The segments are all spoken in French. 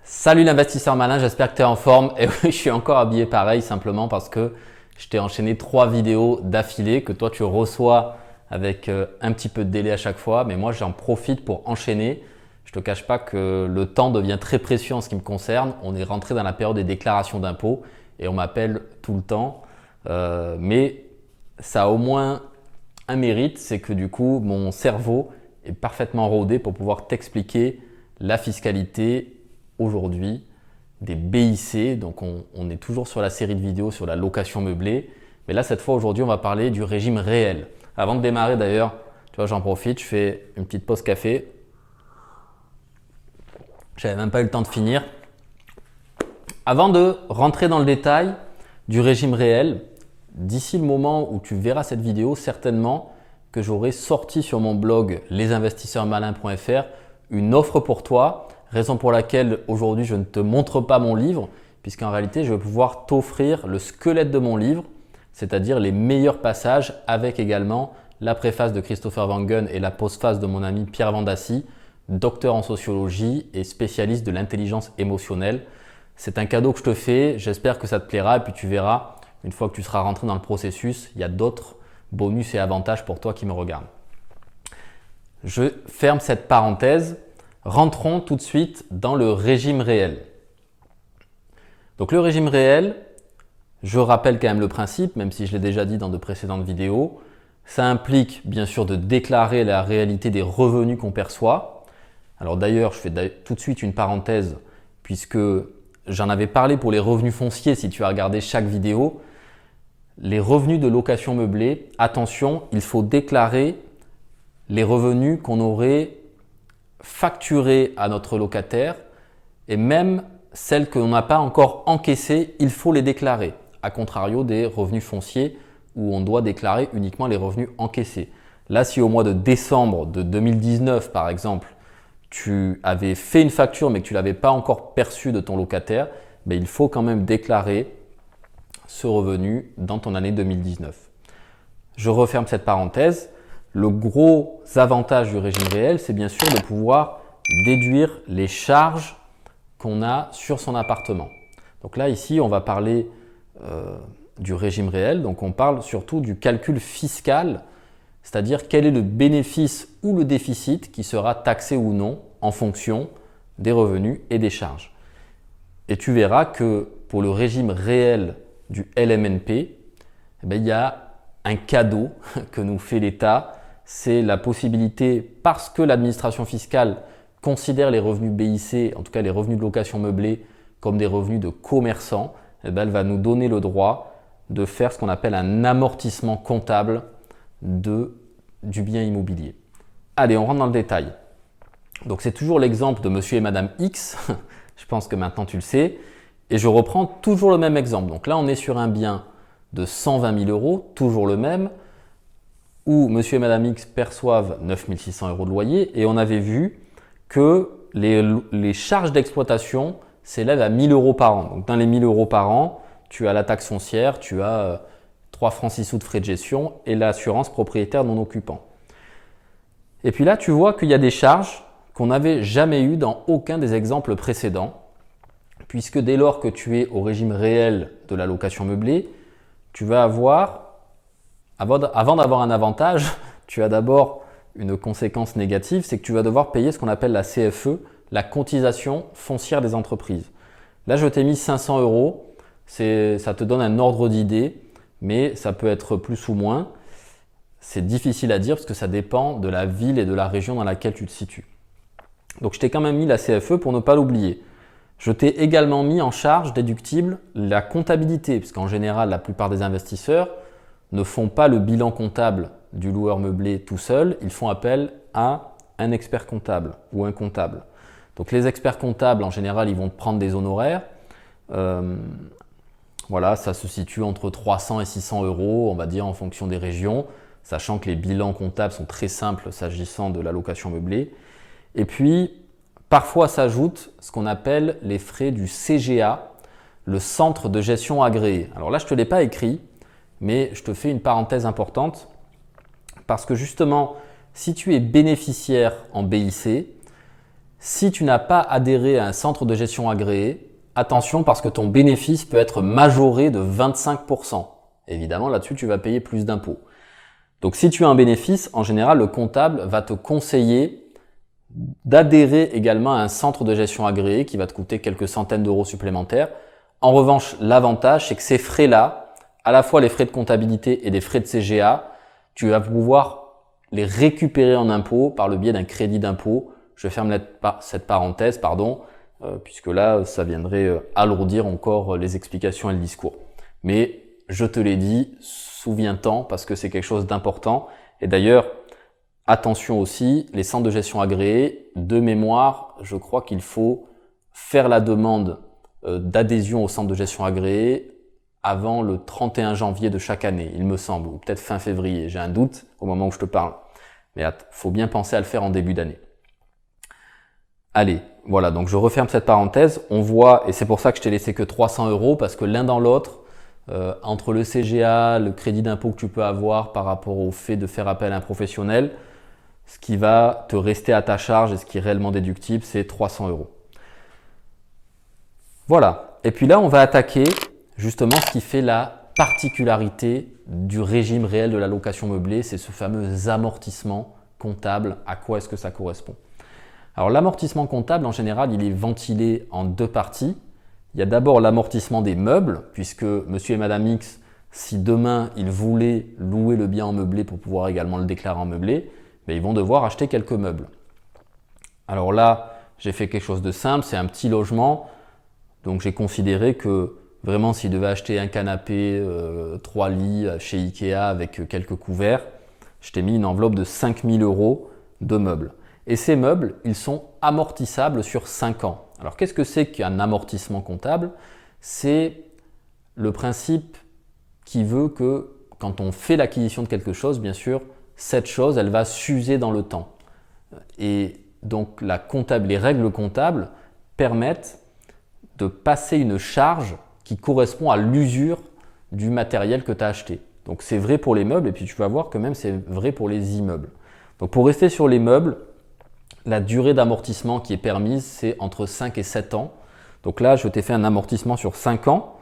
Salut l'investisseur malin, j'espère que tu es en forme. Et oui, je suis encore habillé pareil simplement parce que je t'ai enchaîné 3 vidéos d'affilée que toi tu reçois avec un petit peu de délai à chaque fois. Mais moi j'en profite pour enchaîner. Je ne te cache pas que le temps devient très précieux en ce qui me concerne. On est rentré dans la période des déclarations d'impôts et on m'appelle tout le temps. Mais ça a au moins un mérite, c'est que du coup mon cerveau est parfaitement rodé pour pouvoir t'expliquer la fiscalité aujourd'hui des BIC. Donc on est toujours sur la série de vidéos sur la location meublée. Mais là, cette fois, aujourd'hui, on va parler du régime réel. Avant de démarrer d'ailleurs, tu vois, j'en profite, je fais une petite pause café. J'avais même pas eu le temps de finir. Avant de rentrer dans le détail du régime réel, d'ici le moment où tu verras cette vidéo, certainement que j'aurai sorti sur mon blog lesinvestisseurmalins.fr une offre pour toi. Raison pour laquelle aujourd'hui je ne te montre pas mon livre, puisqu'en réalité je vais pouvoir t'offrir le squelette de mon livre, c'est-à-dire les meilleurs passages avec également la préface de Christopher Wangen et la postface de mon ami Pierre Vandassi, docteur en sociologie et spécialiste de l'intelligence émotionnelle. C'est un cadeau que je te fais, j'espère que ça te plaira et puis tu verras, une fois que tu seras rentré dans le processus, il y a d'autres bonus et avantages pour toi qui me regardent. Je ferme cette parenthèse. Rentrons tout de suite dans le régime réel. Donc le régime réel, je rappelle quand même le principe, même si je l'ai déjà dit dans de précédentes vidéos, ça implique bien sûr de déclarer la réalité des revenus qu'on perçoit. Alors d'ailleurs, je fais tout de suite une parenthèse puisque j'en avais parlé pour les revenus fonciers si tu as regardé chaque vidéo. Les revenus de location meublée, attention, il faut déclarer les revenus qu'on aurait facturées à notre locataire et même celles que l'on n'a pas encore encaissées, il faut les déclarer. A contrario des revenus fonciers où on doit déclarer uniquement les revenus encaissés. Là, si au mois de décembre de 2019, par exemple, tu avais fait une facture mais que tu ne l'avais pas encore perçue de ton locataire, il faut quand même déclarer ce revenu dans ton année 2019. Je referme cette parenthèse. Le gros avantage du régime réel, c'est bien sûr de pouvoir déduire les charges qu'on a sur son appartement. Donc là, ici, on va parler du régime réel. Donc on parle surtout du calcul fiscal, c'est-à-dire quel est le bénéfice ou le déficit qui sera taxé ou non en fonction des revenus et des charges. Et tu verras que pour le régime réel du LMNP, il y a un cadeau que nous fait l'État. C'est la possibilité, parce que l'administration fiscale considère les revenus BIC, en tout cas les revenus de location meublée, comme des revenus de commerçants, elle va nous donner le droit de faire ce qu'on appelle un amortissement comptable du bien immobilier. Allez, on rentre dans le détail. Donc c'est toujours l'exemple de monsieur et madame X, je pense que maintenant tu le sais, et je reprends toujours le même exemple. Donc là on est sur un bien de 120 000 euros, toujours le même, où monsieur et madame X perçoivent 9 600 euros de loyer et on avait vu que les charges d'exploitation s'élèvent à 1 000 euros par an. Donc dans les 1 000 euros par an, tu as la taxe foncière, tu as 3 francs 6 sous de frais de gestion et l'assurance propriétaire non occupant. Et puis là, tu vois qu'il y a des charges qu'on n'avait jamais eues dans aucun des exemples précédents, puisque dès lors que tu es au régime réel de la location meublée, tu vas avoir avant d'avoir un avantage, tu as d'abord une conséquence négative, c'est que tu vas devoir payer ce qu'on appelle la CFE, la cotisation foncière des entreprises. Là, je t'ai mis 500 euros, ça te donne un ordre d'idée, mais ça peut être plus ou moins. C'est difficile à dire parce que ça dépend de la ville et de la région dans laquelle tu te situes. Donc, je t'ai quand même mis la CFE pour ne pas l'oublier. Je t'ai également mis en charge déductible la comptabilité, puisqu'en général, la plupart des investisseurs ne font pas le bilan comptable du loueur meublé tout seul, ils font appel à un expert comptable ou un comptable. Donc les experts comptables, en général, ils vont prendre des honoraires. Voilà, ça se situe entre 300 et 600 euros, on va dire, en fonction des régions, sachant que les bilans comptables sont très simples s'agissant de la location meublée. Et puis, parfois s'ajoutent ce qu'on appelle les frais du CGA, le centre de gestion agréé. Alors là, je ne te l'ai pas écrit, mais je te fais une parenthèse importante parce que justement, si tu es bénéficiaire en BIC, Si tu n'as pas adhéré à un centre de gestion agréé, attention parce que ton bénéfice peut être majoré de 25%. Évidemment, là-dessus, tu vas payer plus d'impôts. Donc, si tu as un bénéfice, en général, le comptable va te conseiller d'adhérer également à un centre de gestion agréé qui va te coûter quelques centaines d'euros supplémentaires. En revanche, l'avantage, c'est que ces frais-là, à la fois les frais de comptabilité et des frais de CGA, tu vas pouvoir les récupérer en impôts par le biais d'un crédit d'impôt. Je ferme cette parenthèse, puisque là, ça viendrait alourdir encore les explications et le discours. Mais je te l'ai dit, souviens-t'en parce que c'est quelque chose d'important. Et d'ailleurs, attention aussi, les centres de gestion agréés, de mémoire, je crois qu'il faut faire la demande d'adhésion au centre de gestion agréé avant le 31 janvier de chaque année, il me semble, ou peut-être fin février, j'ai un doute au moment où je te parle. Mais il faut bien penser à le faire en début d'année. Allez, voilà, donc je referme cette parenthèse. On voit, et c'est pour ça que je t'ai laissé que 300 euros, parce que l'un dans l'autre, entre le CGA, le crédit d'impôt que tu peux avoir par rapport au fait de faire appel à un professionnel, ce qui va te rester à ta charge et ce qui est réellement déductible, c'est 300 euros. Voilà, et puis là, on va attaquer justement ce qui fait la particularité du régime réel de la location meublée, c'est ce fameux amortissement comptable. À quoi est-ce que ça correspond? Alors l'amortissement comptable, en général, il est ventilé en deux parties. Il y a d'abord l'amortissement des meubles, puisque monsieur et madame X, si demain ils voulaient louer le bien en meublé pour pouvoir également le déclarer en meublé, ben, ils vont devoir acheter quelques meubles. Alors là, j'ai fait quelque chose de simple, c'est un petit logement, donc j'ai considéré que vraiment, s'il devait acheter un canapé, 3 lits chez Ikea avec quelques couverts, je t'ai mis une enveloppe de 5 000 euros de meubles. Et ces meubles, ils sont amortissables sur 5 ans. Alors, qu'est-ce que c'est qu'un amortissement comptable? C'est le principe qui veut que quand on fait l'acquisition de quelque chose, bien sûr, cette chose, elle va s'user dans le temps. Et donc, les règles comptables permettent de passer une charge qui correspond à l'usure du matériel que tu as acheté. Donc c'est vrai pour les meubles et puis tu vas voir que même c'est vrai pour les immeubles. Donc pour rester sur les meubles, la durée d'amortissement qui est permise, c'est entre 5 et 7 ans. Donc là, je t'ai fait un amortissement sur 5 ans.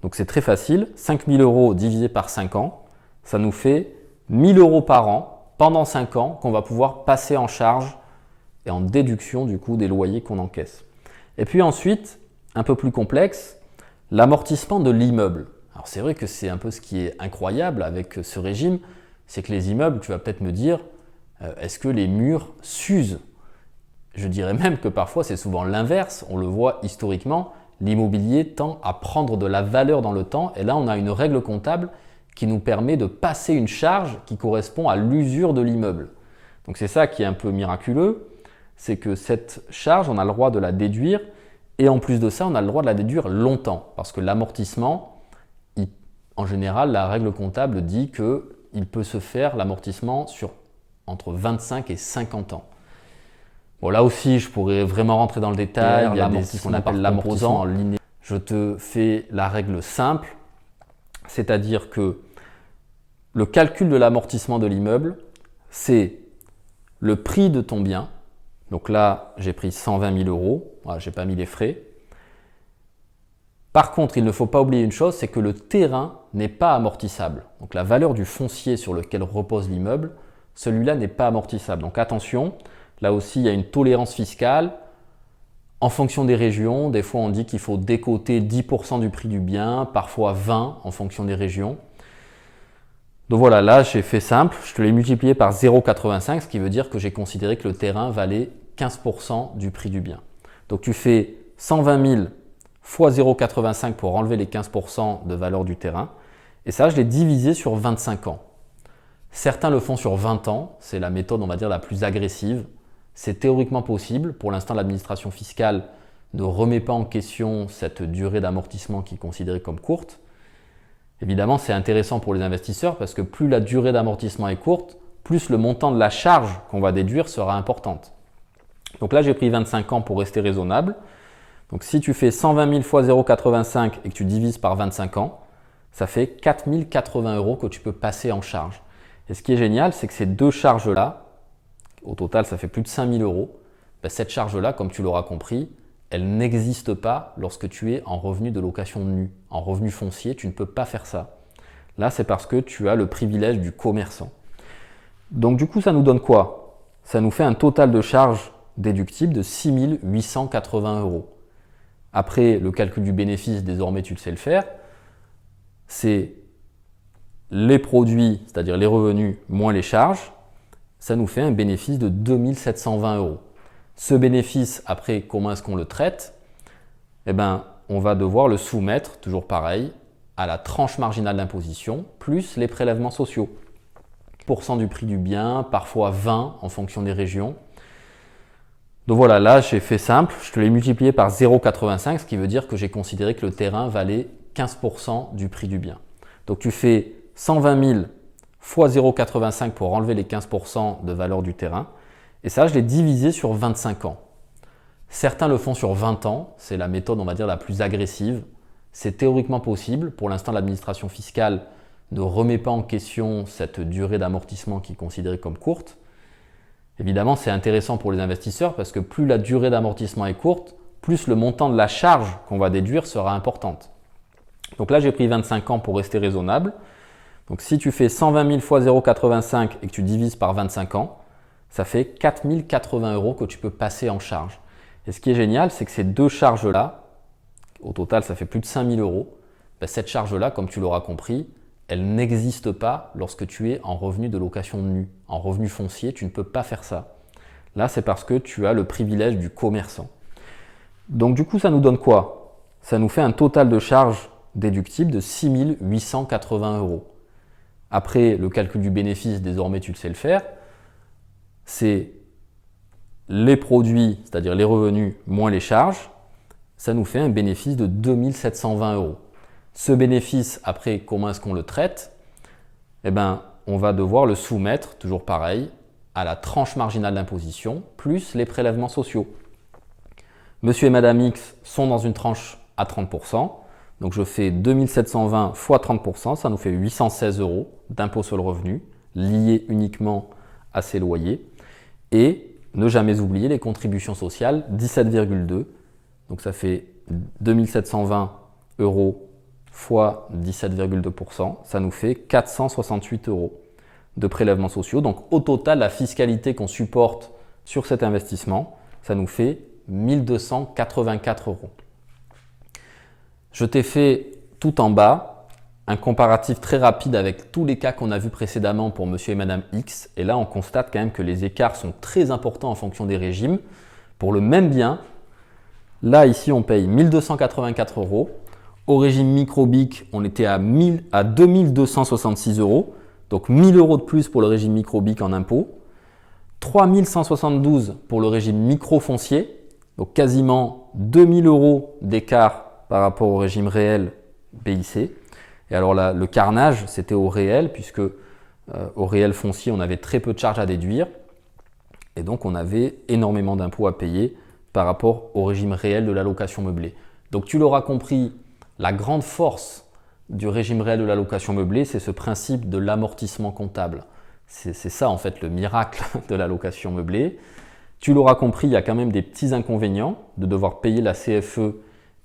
Donc c'est très facile. 5 000 euros divisé par 5 ans, ça nous fait 1 000 euros par an pendant 5 ans qu'on va pouvoir passer en charge et en déduction du coup des loyers qu'on encaisse. Et puis ensuite, un peu plus complexe, l'amortissement de l'immeuble. Alors c'est vrai que c'est un peu ce qui est incroyable avec ce régime, c'est que les immeubles, tu vas peut-être me dire, est-ce que les murs s'usent? Je dirais même que parfois c'est souvent l'inverse, on le voit historiquement, l'immobilier tend à prendre de la valeur dans le temps et là on a une règle comptable qui nous permet de passer une charge qui correspond à l'usure de l'immeuble. Donc c'est ça qui est un peu miraculeux, c'est que cette charge, on a le droit de la déduire. Et en plus de ça, on a le droit de la déduire longtemps parce que l'amortissement, en général, la règle comptable dit qu'il peut se faire l'amortissement sur entre 25 et 50 ans. Bon, là aussi, je pourrais vraiment rentrer dans le détail. Il y a ce qu'on appelle l'amortissement linéaire. Je te fais la règle simple, c'est-à-dire que le calcul de l'amortissement de l'immeuble, c'est le prix de ton bien. Donc là, j'ai pris 120 000 euros. Voilà, je n'ai pas mis les frais. Par contre, il ne faut pas oublier une chose, c'est que le terrain n'est pas amortissable. Donc la valeur du foncier sur lequel repose l'immeuble, celui-là n'est pas amortissable. Donc attention, là aussi, il y a une tolérance fiscale. En fonction des régions, des fois on dit qu'il faut décoter 10% du prix du bien, parfois 20% en fonction des régions. Donc voilà, là j'ai fait simple, je te l'ai multiplié par 0,85, ce qui veut dire que j'ai considéré que le terrain valait 15% du prix du bien. Donc tu fais 120 000 fois 0,85 pour enlever les 15% de valeur du terrain. Et ça, je l'ai divisé sur 25 ans. Certains le font sur 20 ans, c'est la méthode, on va dire, la plus agressive. C'est théoriquement possible. Pour l'instant, l'administration fiscale ne remet pas en question cette durée d'amortissement qui est considérée comme courte. Évidemment, c'est intéressant pour les investisseurs parce que plus la durée d'amortissement est courte, plus le montant de la charge qu'on va déduire sera importante. Donc là, j'ai pris 25 ans pour rester raisonnable. Donc si tu fais 120 000 fois 0,85 et que tu divises par 25 ans, ça fait 4 080 euros que tu peux passer en charge. Et ce qui est génial, c'est que ces deux charges-là, au total, ça fait plus de 5 000 euros. cette charge-là, comme tu l'auras compris, elle n'existe pas lorsque tu es en revenu de location nu. En revenu foncier, tu ne peux pas faire ça. Là, c'est parce que tu as le privilège du commerçant. Donc du coup, ça nous donne quoi? Ça nous fait un total de charges déductibles de 6 880 €. Après le calcul du bénéfice, désormais tu le sais le faire, c'est les produits, c'est-à-dire les revenus moins les charges, ça nous fait un bénéfice de 2 720 €. Ce bénéfice, après, comment est-ce qu'on le traite? Eh bien, on va devoir le soumettre, toujours pareil, à la tranche marginale d'imposition, plus les prélèvements sociaux. % du prix du bien, parfois 20 en fonction des régions. Donc voilà, là j'ai fait simple, je te l'ai multiplié par 0,85, ce qui veut dire que j'ai considéré que le terrain valait 15% du prix du bien. Donc tu fais 120 000 fois 0,85 pour enlever les 15% de valeur du terrain. Et ça, je l'ai divisé sur 25 ans. Certains le font sur 20 ans, c'est la méthode, on va dire, la plus agressive. C'est théoriquement possible. Pour l'instant, l'administration fiscale ne remet pas en question cette durée d'amortissement qui est considérée comme courte. Évidemment, c'est intéressant pour les investisseurs parce que plus la durée d'amortissement est courte, plus le montant de la charge qu'on va déduire sera importante. Donc là, j'ai pris 25 ans pour rester raisonnable. Donc si tu fais 120 000 fois 0,85 et que tu divises par 25 ans, ça fait 4 080 € que tu peux passer en charge. Et ce qui est génial, c'est que ces deux charges-là, au total, ça fait plus de 5 000 €. Cette charge-là, comme tu l'auras compris, elle n'existe pas lorsque tu es en revenu de location nu. En revenu foncier, tu ne peux pas faire ça. Là, c'est parce que tu as le privilège du commerçant. Donc du coup, ça nous donne quoi? Ça nous fait un total de charges déductibles de 6 880 €. Après le calcul du bénéfice, désormais tu le sais le faire, c'est les produits, c'est-à-dire les revenus moins les charges, ça nous fait un bénéfice de 2 720 €. Ce bénéfice, après, comment est-ce qu'on le traite? Eh bien, on va devoir le soumettre, toujours pareil, à la tranche marginale d'imposition, plus les prélèvements sociaux. Monsieur et Madame X sont dans une tranche à 30%, donc je fais 2 720 fois 30%, ça nous fait 816 € d'impôt sur le revenu, lié uniquement à ces loyers. Et ne jamais oublier les contributions sociales, 17,2. Donc ça fait 2 720 € fois 17,2%, ça nous fait 468 € de prélèvements sociaux. Donc au total, la fiscalité qu'on supporte sur cet investissement, ça nous fait 1 284 €. Je t'ai fait tout en bas un comparatif très rapide avec tous les cas qu'on a vus précédemment pour Monsieur et Madame X. Et là, on constate quand même que les écarts sont très importants en fonction des régimes. Pour le même bien, là, ici, on paye 1 284 €. Au régime micro-BIC, on était à 2 266 €. Donc 1 000 € de plus pour le régime micro-BIC en impôts. 3 172 € pour le régime micro-foncier. Donc quasiment 2 000 € d'écart par rapport au régime réel BIC. Et alors là, le carnage, c'était au réel, puisque au réel foncier, on avait très peu de charges à déduire. Et donc, on avait énormément d'impôts à payer par rapport au régime réel de la location meublée. Donc, tu l'auras compris, la grande force du régime réel de la location meublée, c'est ce principe de l'amortissement comptable. C'est ça, en fait, le miracle de la location meublée. Tu l'auras compris, il y a quand même des petits inconvénients de devoir payer la CFE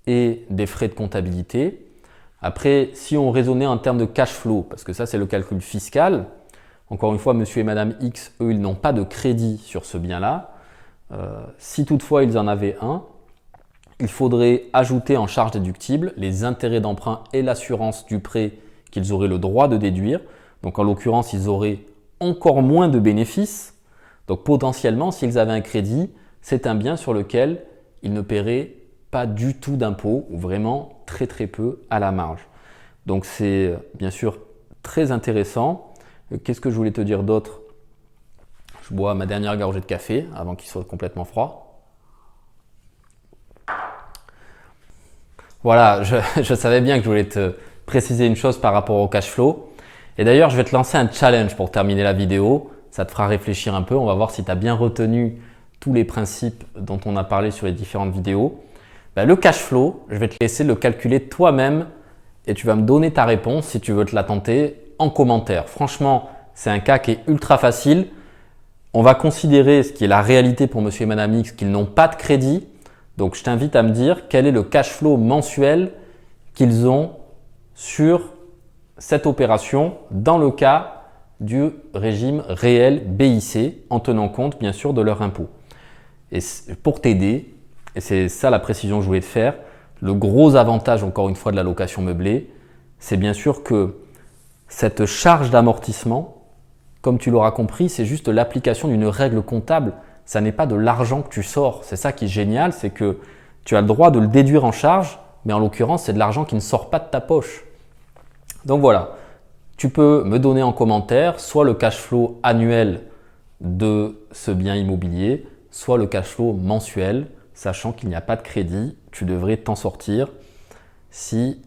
et des frais de comptabilité. Après, si on raisonnait en termes de cash flow, parce que ça c'est le calcul fiscal, encore une fois, Monsieur et Madame X, eux, ils n'ont pas de crédit sur ce bien-là. Si toutefois ils en avaient un, il faudrait ajouter en charge déductible les intérêts d'emprunt et l'assurance du prêt qu'ils auraient le droit de déduire. Donc en l'occurrence, ils auraient encore moins de bénéfices. Donc potentiellement, s'ils avaient un crédit, c'est un bien sur lequel ils ne paieraient pas du tout d'impôt, ou vraiment très très peu à la marge. Donc c'est bien sûr très intéressant. Qu'est-ce que je voulais te dire d'autre? Je bois ma dernière gorgée de café avant qu'il soit complètement froid. Voilà, je savais bien que je voulais te préciser une chose par rapport au cash flow. Et d'ailleurs, je vais te lancer un challenge pour terminer la vidéo. Ça te fera réfléchir un peu. On va voir si tu as bien retenu tous les principes dont on a parlé sur les différentes vidéos. Le cash flow, je vais te laisser le calculer toi-même et tu vas me donner ta réponse si tu veux te la tenter en commentaire. Franchement, c'est un cas qui est ultra facile. On va considérer ce qui est la réalité pour monsieur et madame X, qu'ils n'ont pas de crédit. Donc, je t'invite à me dire quel est le cash flow mensuel qu'ils ont sur cette opération dans le cas du régime réel BIC, en tenant compte bien sûr de leur impôt. Et pour t'aider, et c'est ça la précision que je voulais te faire, le gros avantage encore une fois de la location meublée, c'est bien sûr que cette charge d'amortissement, comme tu l'auras compris, c'est juste l'application d'une règle comptable. Ça n'est pas de l'argent que tu sors. C'est ça qui est génial, c'est que tu as le droit de le déduire en charge, mais en l'occurrence, c'est de l'argent qui ne sort pas de ta poche. Donc voilà, tu peux me donner en commentaire soit le cash flow annuel de ce bien immobilier, soit le cash flow mensuel, sachant qu'il n'y a pas de crédit, tu devrais t'en sortir. Si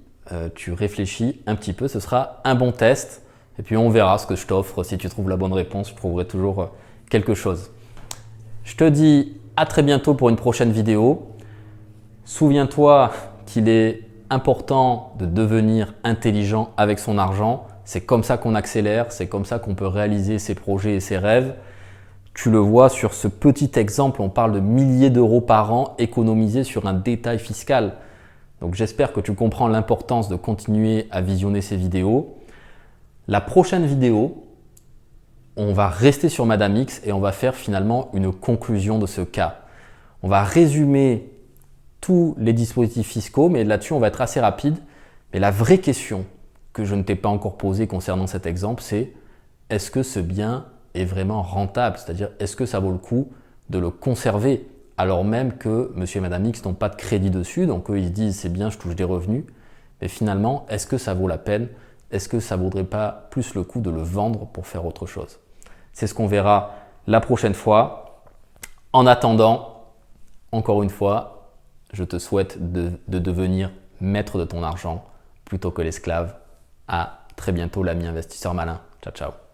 tu réfléchis un petit peu, ce sera un bon test. Et puis on verra ce que je t'offre. Si tu trouves la bonne réponse, je trouverai toujours quelque chose. Je te dis à très bientôt pour une prochaine vidéo. Souviens-toi qu'il est important de devenir intelligent avec son argent. C'est comme ça qu'on accélère, c'est comme ça qu'on peut réaliser ses projets et ses rêves. Tu le vois sur ce petit exemple, on parle de milliers d'euros par an économisés sur un détail fiscal. Donc j'espère que tu comprends l'importance de continuer à visionner ces vidéos. La prochaine vidéo, on va rester sur Madame X et on va faire finalement une conclusion de ce cas. On va résumer tous les dispositifs fiscaux, mais là-dessus on va être assez rapide. Mais la vraie question que je ne t'ai pas encore posée concernant cet exemple, c'est est-ce que ce bien est vraiment rentable? C'est-à-dire est-ce que ça vaut le coup de le conserver alors même que monsieur et madame X n'ont pas de crédit dessus, donc eux ils se disent c'est bien, je touche des revenus, mais finalement est-ce que ça vaut la peine? Est-ce que ça ne vaudrait pas plus le coup de le vendre pour faire autre chose? C'est ce qu'on verra la prochaine fois. En attendant, encore une fois, je te souhaite de devenir maître de ton argent plutôt que l'esclave. À très bientôt l'ami investisseur malin. Ciao, ciao.